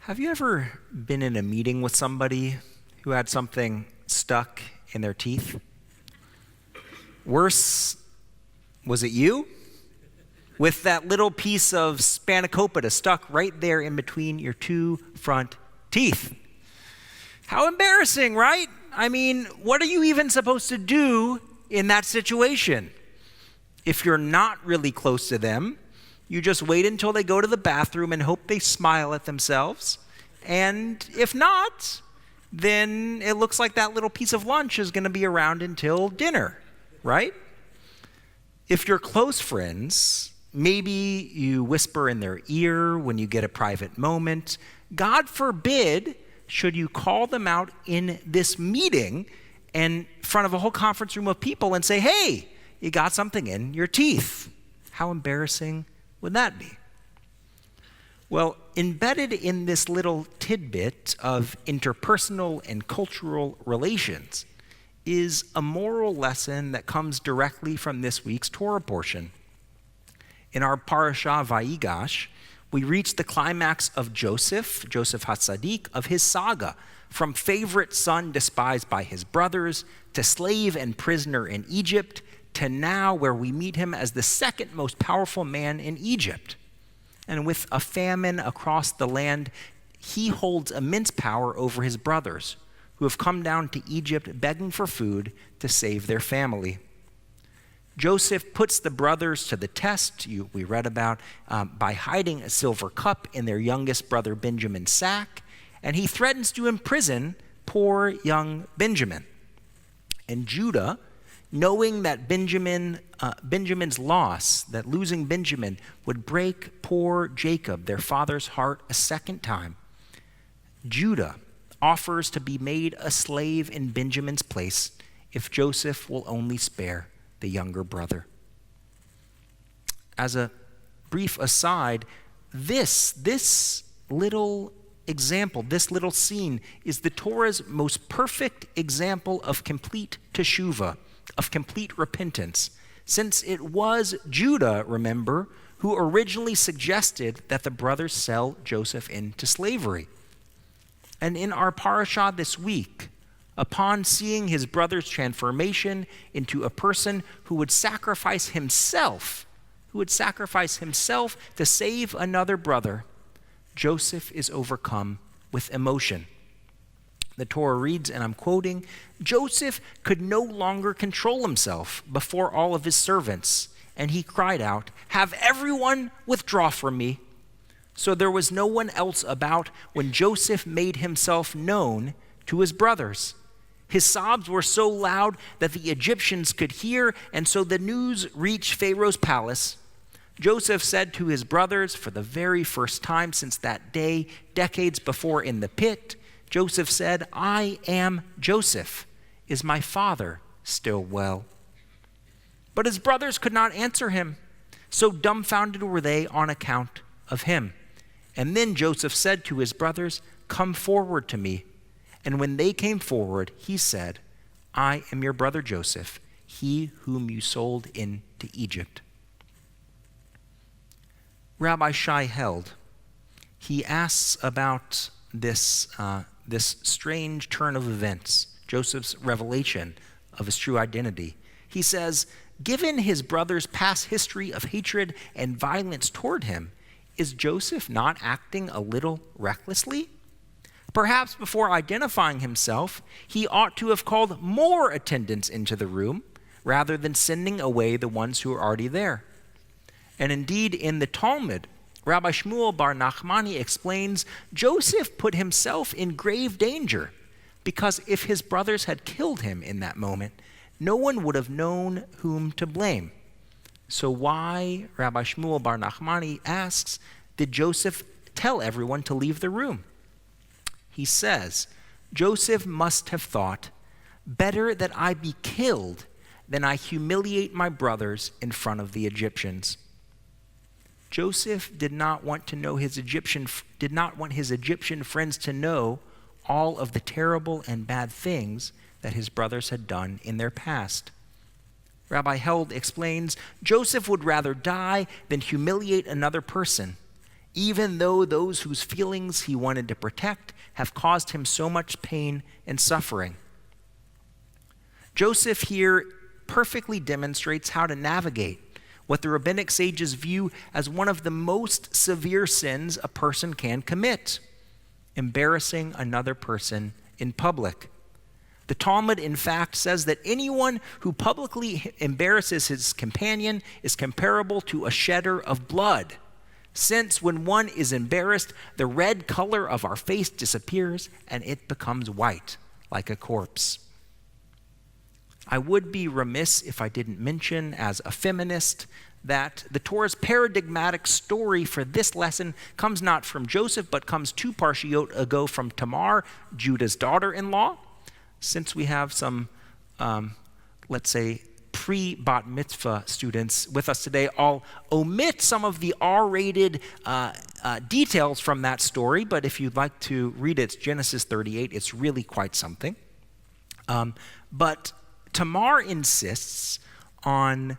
Have you ever been in a meeting with somebody who had something stuck in their teeth? Worse, was it you? With that little piece of spanakopita stuck right there in between your two front teeth. How embarrassing, right? I mean, what are you even supposed to do in that situation? If you're not really close to them, you just wait until they go to the bathroom and hope they smile at themselves. And if not, then it looks like that little piece of lunch is going to be around until dinner, right? If you're close friends, maybe you whisper in their ear when you get a private moment. God forbid, should you call them out in this meeting in front of a whole conference room of people and say, hey, you got something in your teeth. How embarrassing would that be? Well, embedded in this little tidbit of interpersonal and cultural relations is a moral lesson that comes directly from this week's Torah portion. In our parasha Vayigash, we reach the climax of Joseph HaTzadik, of his saga, from favorite son despised by his brothers, to slave and prisoner in Egypt, to now where we meet him as the second most powerful man in Egypt. And with a famine across the land, he holds immense power over his brothers, who have come down to Egypt begging for food to save their family. Joseph puts the brothers to the test, we read about, by hiding a silver cup in their youngest brother Benjamin's sack, and he threatens to imprison poor young Benjamin. And Judah, knowing that Benjamin's loss, that losing Benjamin would break poor Jacob, their father's heart, a second time, Judah offers to be made a slave in Benjamin's place if Joseph will only spare the younger brother. As a brief aside, this little example, this little scene is the Torah's most perfect example of complete teshuvah, of complete repentance, since it was Judah, remember, who originally suggested that the brothers sell Joseph into slavery. And in our parasha this week, upon seeing his brother's transformation into a person who would sacrifice himself to save another brother, Joseph is overcome with emotion. The Torah reads, and I'm quoting, Joseph could no longer control himself before all of his servants, and he cried out, have everyone withdraw from me. So there was no one else about when Joseph made himself known to his brothers. His sobs were so loud that the Egyptians could hear, and so the news reached Pharaoh's palace. Joseph said to his brothers for the very first time since that day, decades before in the pit, Joseph said, I am Joseph. Is my father still well? But his brothers could not answer him, so dumbfounded were they on account of him. And then Joseph said to his brothers, come forward to me. And when they came forward, he said, I am your brother Joseph, he whom you sold into Egypt. Rabbi Shai Held, he asks about this strange turn of events, Joseph's revelation of his true identity. He says, given his brother's past history of hatred and violence toward him, is Joseph not acting a little recklessly? Perhaps before identifying himself, he ought to have called more attendants into the room rather than sending away the ones who are already there. And indeed, in the Talmud, Rabbi Shmuel bar Nachmani explains Joseph put himself in grave danger because if his brothers had killed him in that moment, no one would have known whom to blame. So why, Rabbi Shmuel bar Nachmani asks, did Joseph tell everyone to leave the room? He says, Joseph must have thought, better that I be killed than I humiliate my brothers in front of the Egyptians. Joseph did not want his Egyptian friends to know all of the terrible and bad things that his brothers had done in their past. Rabbi Held explains, Joseph would rather die than humiliate another person. even though those whose feelings he wanted to protect have caused him so much pain and suffering. Joseph here perfectly demonstrates how to navigate what the rabbinic sages view as one of the most severe sins a person can commit: embarrassing another person in public. The Talmud, in fact, says that anyone who publicly embarrasses his companion is comparable to a shedder of blood, since when one is embarrassed, the red color of our face disappears and it becomes white, like a corpse. I would be remiss if I didn't mention, as a feminist, that the Torah's paradigmatic story for this lesson comes not from Joseph, but comes 2 parshiot ago from Tamar, Judah's daughter-in-law. Since we have some, let's say, pre-bat mitzvah students with us today, I'll omit some of the R-rated details from that story, but if you'd like to read it, it's Genesis 38. It's really quite something. But Tamar insists on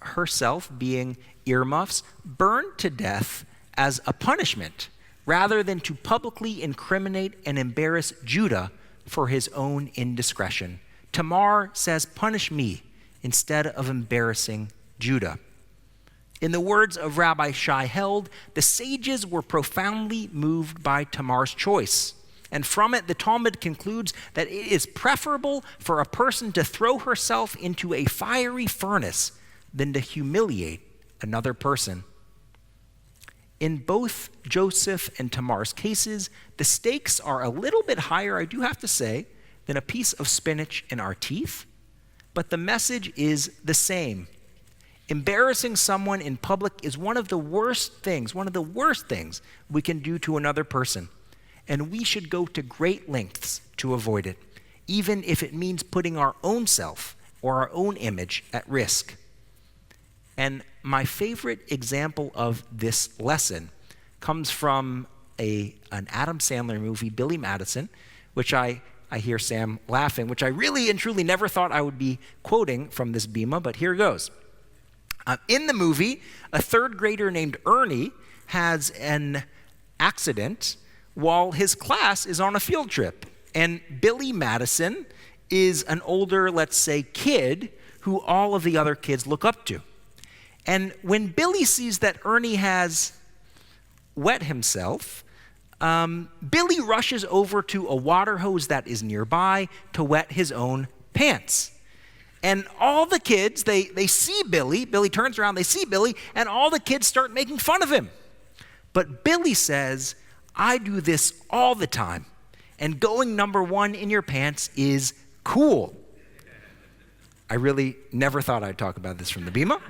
herself being earmuffs burned to death as a punishment, rather than to publicly incriminate and embarrass Judah for his own indiscretion. Tamar says, "Punish me," instead of embarrassing Judah. In the words of Rabbi Shai Held, the sages were profoundly moved by Tamar's choice. And from it, the Talmud concludes that it is preferable for a person to throw herself into a fiery furnace than to humiliate another person. In both Joseph and Tamar's cases, the stakes are a little bit higher, I do have to say, than a piece of spinach in our teeth, but the message is the same. Embarrassing someone in public is one of the worst things we can do to another person, and we should go to great lengths to avoid it, even if it means putting our own self or our own image at risk. And my favorite example of this lesson comes from an Adam Sandler movie, Billy Madison, which I hear Sam laughing, which I really and truly never thought I would be quoting from this bima, but here goes. In the movie, a 3rd grader named Ernie has an accident while his class is on a field trip. And Billy Madison is an older, let's say, kid who all of the other kids look up to. And when Billy sees that Ernie has wet himself, Billy rushes over to a water hose that is nearby to wet his own pants. And all the kids, they see Billy. Billy turns around, they see Billy, and all the kids start making fun of him. But Billy says, "I do this all the time, and going number 1 in your pants is cool." I really never thought I'd talk about this from the bima.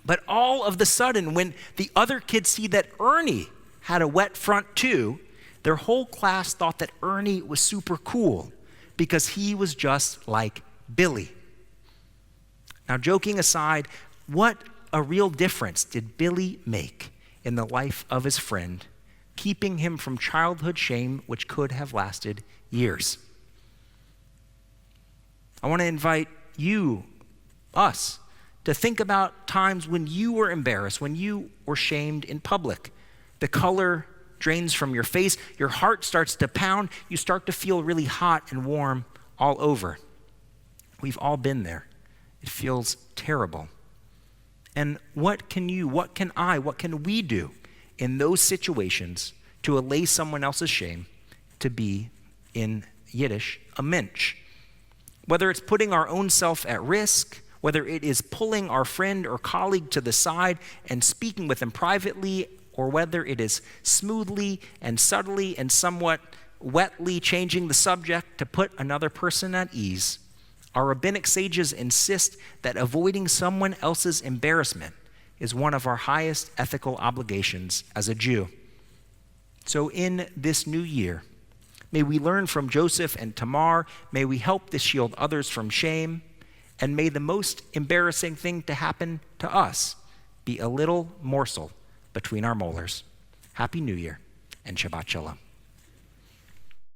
But all of the sudden, when the other kids see that Ernie had a wet front too, their whole class thought that Ernie was super cool because he was just like Billy. Now, joking aside, what a real difference did Billy make in the life of his friend, keeping him from childhood shame, which could have lasted years. I want to invite you, us, to think about times when you were embarrassed, when you were shamed in public. The color drains from your face, your heart starts to pound, you start to feel really hot and warm all over. We've all been there. It feels terrible. And what can we do in those situations to allay someone else's shame, to be, in Yiddish, a mensch? Whether it's putting our own self at risk, whether it is pulling our friend or colleague to the side and speaking with them privately, or whether it is smoothly and subtly and somewhat wetly changing the subject to put another person at ease, our rabbinic sages insist that avoiding someone else's embarrassment is one of our highest ethical obligations as a Jew. So in this new year, may we learn from Joseph and Tamar, may we help to shield others from shame, and may the most embarrassing thing to happen to us be a little morsel between our molars. Happy New Year and Shabbat Shalom.